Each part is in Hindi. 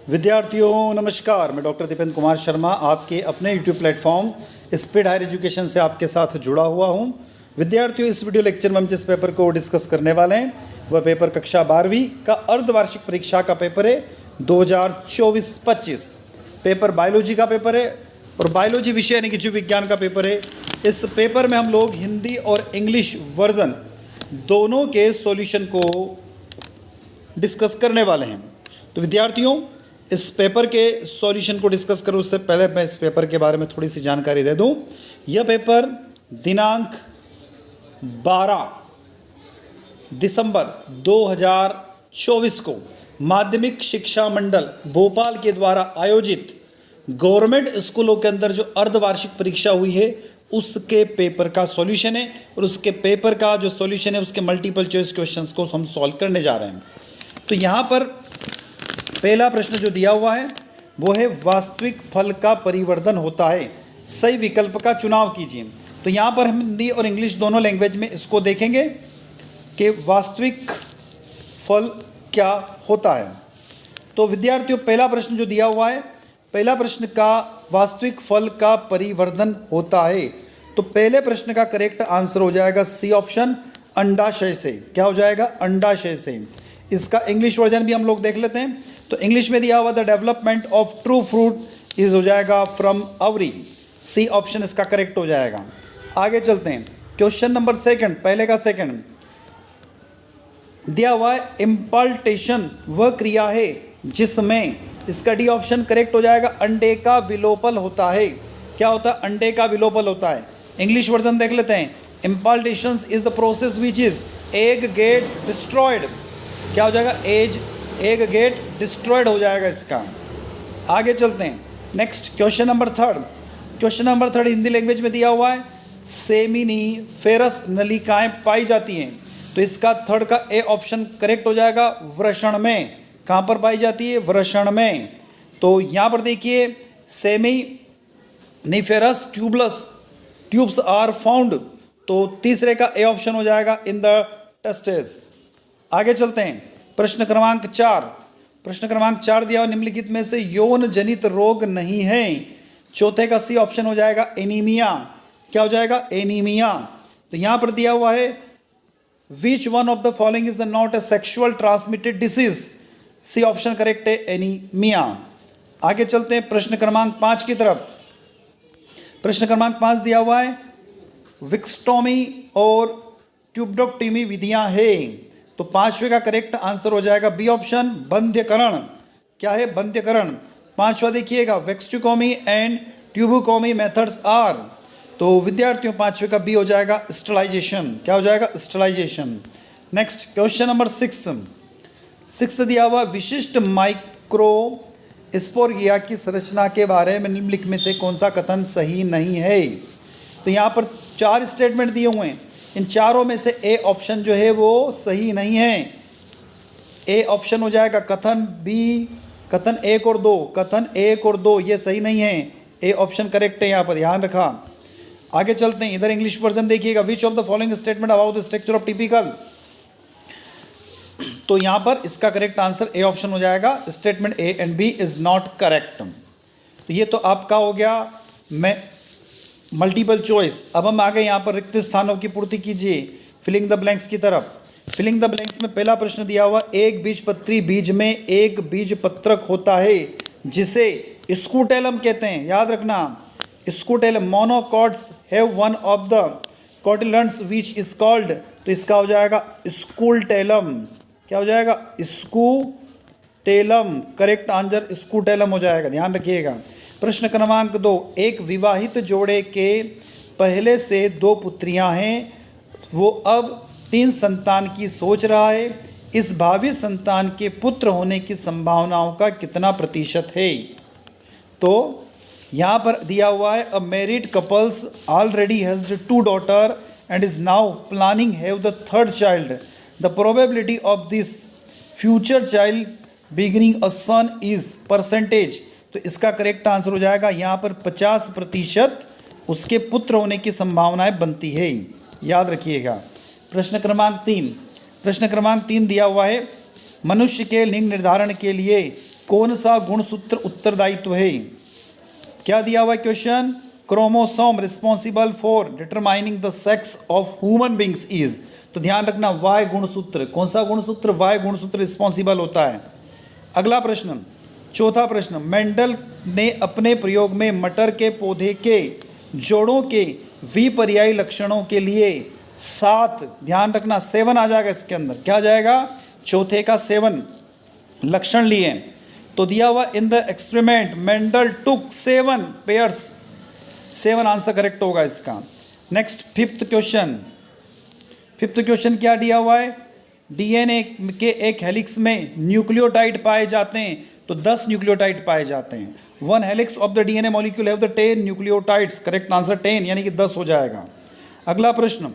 विद्यार्थियों नमस्कार, मैं डॉक्टर दीपेंद्र कुमार शर्मा आपके अपने YouTube platform speed higher education से आपके साथ जुड़ा हुआ हूं। विद्यार्थियों, इस वीडियो लेक्चर में हम जिस पेपर को डिस्कस करने वाले हैं वह पेपर कक्षा 12वीं का अर्धवार्षिक परीक्षा का पेपर है 2024-25। पेपर बायोलॉजी का पेपर है और बायोलॉजी विषय यानी कि जीव विज्ञान का पेपर है। इस पेपर में हम लोग हिंदी और इंग्लिश वर्जन दोनों के सॉल्यूशन को डिस्कस करने वाले हैं। तो विद्यार्थियों, इस पेपर के सॉल्यूशन को डिस्कस करूं उससे पहले मैं इस पेपर के बारे में थोड़ी सी जानकारी दे दूं। यह पेपर दिनांक 12 दिसंबर 2024 को माध्यमिक शिक्षा मंडल भोपाल के द्वारा आयोजित गवर्नमेंट स्कूलों के अंदर जो अर्धवार्षिक परीक्षा हुई है उसके पेपर का सॉल्यूशन है और उसके पेपर का जो सॉल्यूशन है उसके मल्टीपल चॉइस क्वेश्चंस को हम सॉल्व करने जा रहे हैं। तो यहाँ पर पहला प्रश्न जो दिया हुआ है वो है वास्तविक फल का परिवर्धन होता है, सही विकल्प का चुनाव कीजिए। तो यहाँ पर हम हिंदी और इंग्लिश दोनों लैंग्वेज में इसको देखेंगे कि वास्तविक फल क्या होता है। तो विद्यार्थियों, पहला प्रश्न जो दिया हुआ है, पहला प्रश्न का वास्तविक फल का परिवर्धन होता है, तो पहले प्रश्न का करेक्ट आंसर हो जाएगा सी ऑप्शन, अंडाशय से। क्या हो जाएगा? अंडाशय से। इसका इंग्लिश वर्जन भी हम लोग देख लेते हैं। तो इंग्लिश में दिया हुआ the development of true fruit is हो जाएगा फ्रॉम अवरी, सी ऑप्शन इसका करेक्ट हो जाएगा। आगे चलते हैं, क्वेश्चन नंबर सेकंड, पहले का सेकंड दिया हुआ है इम्पल्टेशन वह क्रिया है जिसमें, इसका डी ऑप्शन करेक्ट हो जाएगा, अंडे का विलोपन होता है। क्या होता है? अंडे का विलोपन होता है। इंग्लिश वर्जन देख लेते हैं, implantation is the process which is egg get destroyed. क्या हो जाएगा? एग गेट डिस्ट्रॉयड हो जाएगा इसका। आगे चलते हैं, next question number third. Question number third Hindi language में दिया हुआ है सेमिनीफेरस नलिकाएं पाई जाती हैं, तो इसका थर्ड का ए ऑप्शन करेक्ट हो जाएगा, वृषण में। कहाँ पर पाई जाती है? वृषण में। तो यहाँ पर देखिए सेमिनीफेरस ट्यूब्स आर फाउंड, तो तीसरे का ए ऑप्शन हो जाएगा इन द टेस्टिस। आगे चलते हैं, प्रश्न क्रमांक 4। प्रश्न क्रमांक 4 दिया हुआ निम्नलिखित में से यौन जनित रोग नहीं है, चौथे का सी ऑप्शन हो जाएगा एनीमिया। क्या हो जाएगा? एनीमिया। तो यहाँ पर दिया हुआ है which one of the following is not a sexual transmitted disease, C option correct है, एनीमिया। आगे चलते हैं प्रश्न क्रमांक 5 की तरफ। प्रश्न क्रमांक 5 दिया हुआ है विक्सटोमी और ट्यूबडोक्टोमी विधियां हैं, तो पांचवे का करेक्ट आंसर हो जाएगा बी ऑप्शन, बंध्यकरण। क्या है? बंध्यकरण। पांचवा देखिएगा वेक्सट्यूकोमी एंड ट्यूबोकोमी मेथड्स आर, तो विद्यार्थियों पांचवे का बी हो जाएगा स्टरलाइजेशन। क्या हो जाएगा? स्टरलाइजेशन। नेक्स्ट क्वेश्चन नंबर 6 दिया हुआ विशिष्ट माइक्रोस्पोरिया की संरचना के बारे में निम्नलिखित में से कौन सा कथन सही नहीं है। तो यहाँ पर 4 स्टेटमेंट दिए हुए हैं, इन चारों में से ए ऑप्शन जो है वो सही नहीं है। ए ऑप्शन हो जाएगा कथन बी, कथन 1 और 2, कथन 1 और 2 ये सही नहीं है, ए ऑप्शन करेक्ट है, यहाँ पर ध्यान रखा। आगे चलते हैं, इधर इंग्लिश वर्जन देखिएगा, which of the following statement about the structure of typical, तो यहाँ पर इसका करेक्ट आंसर ए ऑप्शन हो जाएगा, statement A and B is not correct. तो ये तो आपका हो गया मैं मल्टीपल चॉइस। अब हम आ गए यहाँ पर रिक्त स्थानों की पूर्ति कीजिए, फिलिंग द ब्लैंक्स की तरफ। फिलिंग द ब्लैंक्स में पहला प्रश्न दिया हुआ एक बीजपत्री बीज में एक बीजपत्रक होता है जिसे स्कूटेलम कहते हैं, याद रखना scutellum. Monocots have one of the cotyledons which is called, तो इसका हो जाएगा स्कूटेलम। क्या हो जाएगा? स्कूटेलम। करेक्ट आंसर स्कूटेलम हो जाएगा, ध्यान रखिएगा। प्रश्न क्रमांक 2, एक विवाहित जोड़े के पहले से 2 पुत्रियां हैं, वो अब 3 संतान की सोच रहा है, इस भावी संतान के पुत्र होने की संभावनाओं का कितना प्रतिशत है। तो यहाँ पर दिया हुआ है a married couples already has 2 daughter and is now planning have the 3rd child, the probability of this future child beginning a son is percentage, तो इसका करेक्ट आंसर हो जाएगा यहाँ पर 50% उसके पुत्र होने की संभावनाएं बनती है, याद रखिएगा। प्रश्न क्रमांक 3 दिया हुआ है मनुष्य के लिंग निर्धारण के लिए कौन सा गुणसूत्र उत्तरदायित्व है? क्या दिया हुआ है question? Chromosome responsible for determining the sex of human beings is. तो ध्यान रखना वाई गुणसूत्र, कौन सा गुणसूत्र? वाई गुणसूत्र रिस्पॉन्सिबल होता है। अगला प्रश्न, चौथा प्रश्न, मेंडल ने अपने प्रयोग में मटर के पौधे के जोड़ों के विपर्यायी लक्षणों के लिए 7, ध्यान रखना 7 आ जाएगा इसके अंदर, क्या आ जाएगा? चौथे का 7 लक्षण लिए। तो दिया हुआ in the experiment Mendel took 7 pairs, 7 answer correct होगा इसका। नेक्स्ट फिफ्थ क्वेश्चन क्या दिया हुआ है? डीएनए के एक हेलिक्स में न्यूक्लियोटाइड पाए जाते हैं, तो 10 न्यूक्लियोटाइड पाए जाते हैं। 1 helix of the DNA molecule have the 10 nucleotides, correct answer 10 यानी कि 10 हो जाएगा। अगला प्रश्न,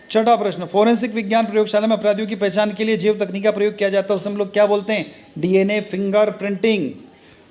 छठा प्रश्न, फोरेंसिक विज्ञान प्रयोगशाला में अपराधियों की पहचान के लिए जैव तकनीक का प्रयोग किया जाता है, उसे हम लोग क्या बोलते हैं? DNA fingerprinting.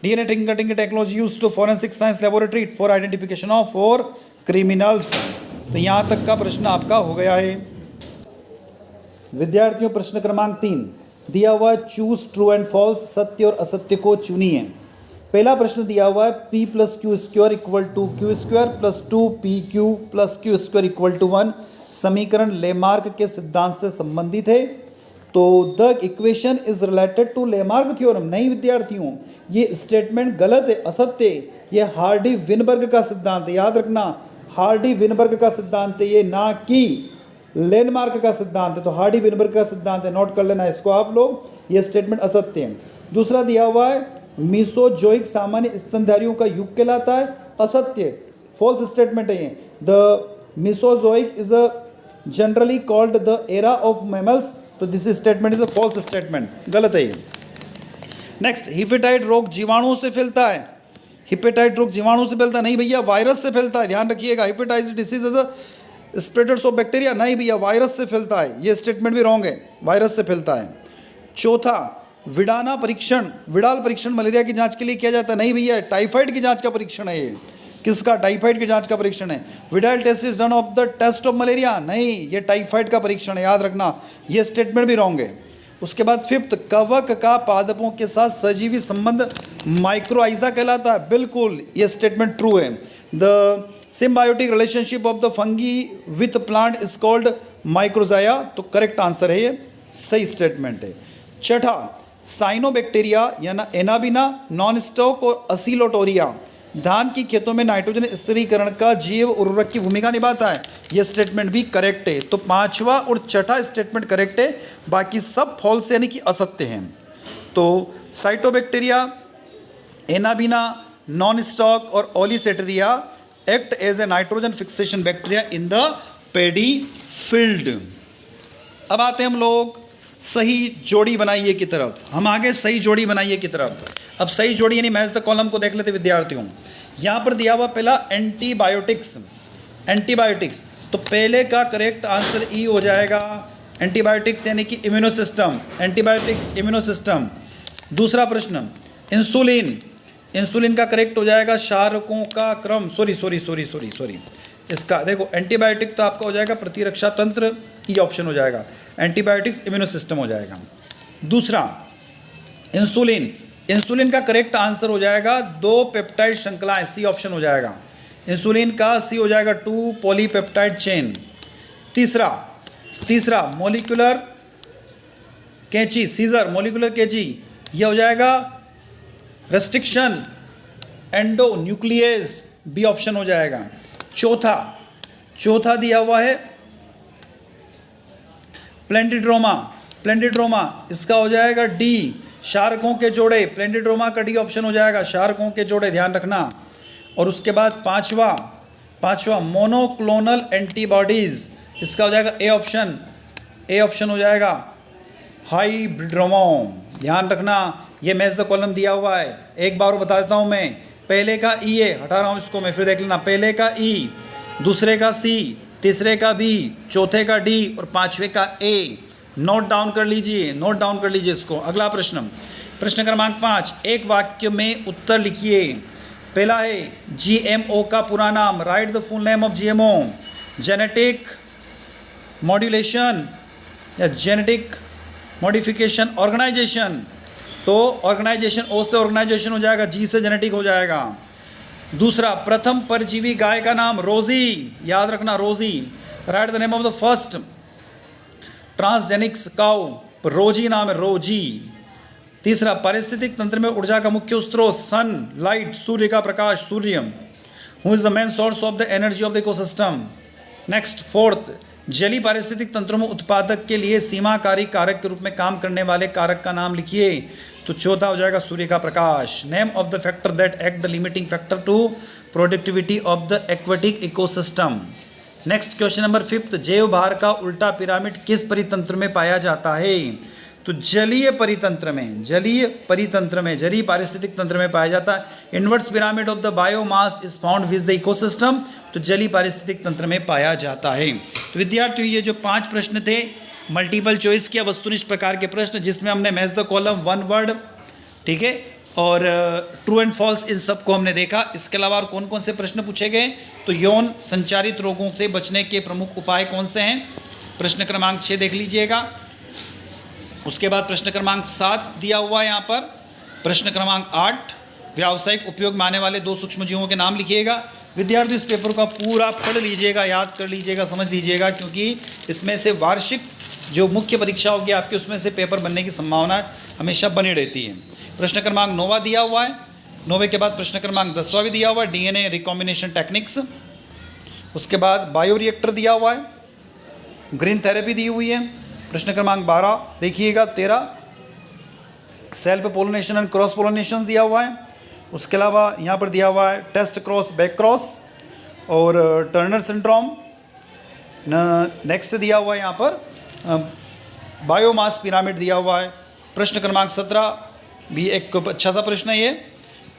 DNA fingerprinting technology used to forensic science laboratory for identification of 4 criminals. तो यहाँ तक का प्रश्न आपका हो गया है। विद्यार्थियों प्रश्न क्रमांक 3 दिया हुआ है, चूज ट्रू एंड फॉल्स, सत्य और असत्य को चुनिए। पहला प्रश्न दिया हुआ है P + Q² equal to Q² plus 2PQ plus Q² equal to 1 समीकरण लेमार्क के सिद्धांत से संबंधित है। तो the equation is related to Lamarck theorem. नहीं विद्यार्थियों, ये स्टेटमेंट गलत है, असत्य है। ये हार्डी विनबर्ग का सिद्धांत है, याद रखना हार्डी विनबर्ग का सिद्धांत है ये, ना कि लेनमार्क का सिद्धांत है। तो हार्डी विनबर्ग का सिद्धांत है, नोट कर लेना इसको आप लोग, ये स्टेटमेंट असत्य है। दूसरा दिया हुआ है मीसोजोइक सामान्य स्तनधारियों का युग कहलाता है, असत्य, फॉल्स स्टेटमेंट है ये। The Mesozoic is a generally called the era of mammals, तो this statement is a false statement, गलत है ये। नेक्स्ट, हिपेटाइट रोग जीवाणुओं से फैलता है। हिपेटाइट रोग जीवाणु से फैलता नहीं भैया, वायरस से फैलता है, ध्यान रखिएगा। Hepatitis disease is a spreaders of bacteria, नहीं भैया वायरस से फैलता है, ये स्टेटमेंट भी रॉन्ग है, वायरस से फैलता है। चौथा, विडाल परीक्षण मलेरिया की जांच के लिए किया जाता है, नहीं भैया टाइफाइड की जांच का परीक्षण है ये। किसका? टाइफाइड की जांच का परीक्षण है। Widal test is done of the test of malaria, नहीं ये टाइफाइड का परीक्षण है, याद रखना, ये स्टेटमेंट भी रॉन्ग है। उसके बाद फिफ्थ, कवक का पादपों के साथ सजीवी संबंध माइक्रोआइजा कहलाता है, बिल्कुल ये स्टेटमेंट ट्रू है। The symbiotic relationship of the fungi with plant is called mycorrhiza, तो करेक्ट आंसर है ये, सही स्टेटमेंट है। छठा, साइनोबैक्टीरिया या ना एनाबिना, नॉन स्टॉक और असिलोटोरिया धान की खेतों में नाइट्रोजन स्थिरीकरण का जैव उर्वरक की भूमिका निभाता है, यह स्टेटमेंट भी करेक्ट है। तो पांचवा और छठा स्टेटमेंट करेक्ट है, बाकी सब फॉल्स यानी कि असत्य हैं। तो साइटोबैक्टीरिया, एनाबिना, नॉन स्टॉक और Oscillatoria act as a nitrogen fixation bacteria in the paddy field. अब आते हैं हम लोग सही जोड़ी बनाइए की तरफ, हम आगे सही जोड़ी बनाइए की तरफ। अब सही जोड़ी यानी मैच द कॉलम को देख लेते विद्यार्थियों। यहाँ पर दिया हुआ पहला एंटीबायोटिक्स, तो पहले का करेक्ट आंसर ई हो जाएगा, एंटीबायोटिक्स यानी कि immuno system, antibiotics immuno system. दूसरा प्रश्न, इंसुलिन का करेक्ट हो जाएगा शारकों का क्रम, सॉरी इसका देखो, एंटीबायोटिक तो आपका हो जाएगा प्रतिरक्षा तंत्र, ई ऑप्शन हो जाएगा, एंटीबायोटिक्स इम्यूनो सिस्टम हो जाएगा। दूसरा इंसुलिन का करेक्ट आंसर हो जाएगा 2 पेप्टाइड श्रृंखलाएं, सी ऑप्शन हो जाएगा। इंसुलिन का सी हो जाएगा 2 पॉलीपेप्टाइड चेन। तीसरा मोलिकुलर कैंची, सीजर मोलिकुलर कैंची, यह हो जाएगा restriction endonuclease, B option हो जाएगा। चौथा दिया हुआ है प्लेंटिड्रोमा, इसका हो जाएगा डी, शार्कों के जोड़े, प्लेंटिड्रोमा का डी ऑप्शन हो जाएगा, शार्कों के जोड़े, ध्यान रखना। और उसके बाद पांचवा मोनोक्लोनल एंटीबॉडीज, इसका हो जाएगा ए ऑप्शन हो जाएगा, हाइब्रिडोमा, ध्यान रखना। ये मैच द कॉलम दिया हुआ है, एक बार बता देता हूँ मैं, पहले का ई है, हटा रहा हूँ इसको मैं, फिर देख लेना, पहले का ई, दूसरे का सी, तीसरे का बी, चौथे का डी और पांचवे का ए। नोट डाउन कर लीजिए इसको। अगला प्रश्न क्रमांक 5, एक वाक्य में उत्तर लिखिए। पहला है जीएमओ का पूरा नाम, right the full name of GMO. Genetic modulation या जेनेटिक मॉडिफिकेशन ऑर्गेनाइजेशन, तो ऑर्गेनाइजेशन, ओ से ऑर्गेनाइजेशन हो जाएगा, जी से जेनेटिक हो जाएगा। दूसरा, प्रथम परजीवी गाय का नाम रोजी, याद रखना रोजी। Right the name of the first transgenics cow, रोजी नाम है, रोजी। तीसरा, पारिस्थितिक तंत्र में ऊर्जा का मुख्य स्रोत सन लाइट, सूर्य का प्रकाश, सूर्य। Who is the main source of the energy of the ecosystem. Next, fourth, जलीय पारिस्थितिक तंत्रों में उत्पादक के लिए सीमाकारी कारक के रूप में काम करने वाले कारक का नाम लिखिए। तो चौथा हो जाएगा सूर्य का प्रकाश। Name of the factor that act the limiting factor to productivity of the aquatic ecosystem. Next question number 5, जैव भार का उल्टा पिरामिड किस परितंत्र में पाया जाता है? तो जलीय परितंत्र में, जलीय पारिस्थितिक तंत्र में पाया जाता है। Inverse pyramid of the biomass is found with the ecosystem, तो जलीय पारिस्थितिक तंत्र में पाया जाता है। तो विद्यार्थियों, ये जो 5 प्रश्न थे मल्टीपल चॉइस के वस्तुनिष्ठ प्रकार के प्रश्न, जिसमें हमने मैच द कॉलम, 1 वर्ड, ठीक है, और ट्रू एंड फॉल्स, इन सबको हमने देखा। इसके अलावा और कौन कौन से प्रश्न पूछे गए? तो यौन संचारित रोगों से बचने के प्रमुख उपाय कौन से हैं? प्रश्न क्रमांक 6 देख लीजिएगा। उसके बाद प्रश्न क्रमांक 7 दिया हुआ है यहाँ पर। प्रश्न क्रमांक 8, व्यावसायिक उपयोग में आने वाले 2 सूक्ष्म जीवों के नाम लिखिएगा। विद्यार्थी इस पेपर का पूरा पढ़ लीजिएगा, याद कर लीजिएगा, समझ लीजिएगा, क्योंकि इसमें से वार्षिक जो मुख्य परीक्षा होगी आपकी, उसमें से पेपर बनने की संभावना हमेशा बनी रहती है। प्रश्न क्रमांक 9वां दिया हुआ है। 9वें के बाद प्रश्न क्रमांक 10वां भी दिया हुआ है, DNA रिकॉम्बिनेशन टेक्निक्स। उसके बाद बायोरिएक्टर दिया हुआ है, ग्रीन थेरेपी दी हुई है। प्रश्न क्रमांक 12 देखिएगा। 13, self pollination and cross pollination दिया हुआ है। उसके अलावा यहाँ पर दिया हुआ है टेस्ट क्रॉस, बैक क्रॉस और टर्नर सिंड्रोम। नेक्स्ट दिया हुआ है यहाँ पर बायोमास पिरामिड दिया हुआ है। प्रश्न क्रमांक 17 भी एक अच्छा सा प्रश्न है ये।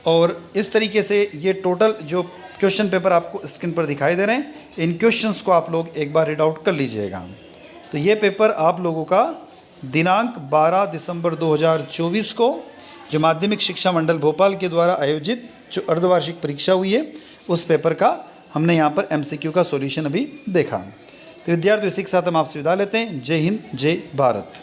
और इस तरीके से ये टोटल जो क्वेश्चन पेपर आपको स्क्रीन पर दिखाई दे रहे हैं, इन क्वेश्चंस को आप लोग एक बार रीड आउट कर लीजिएगा। तो ये पेपर आप लोगों का दिनांक 12 दिसंबर 2024 को जो माध्यमिक शिक्षा मंडल भोपाल के द्वारा आयोजित जो अर्धवार्षिक परीक्षा हुई है, उस पेपर का हमने यहाँ पर MCQ का सॉल्यूशन अभी देखा। तो विद्यार्थियों, इसी के साथ हम आपसे विदा लेते हैं। जय हिंद, जय भारत।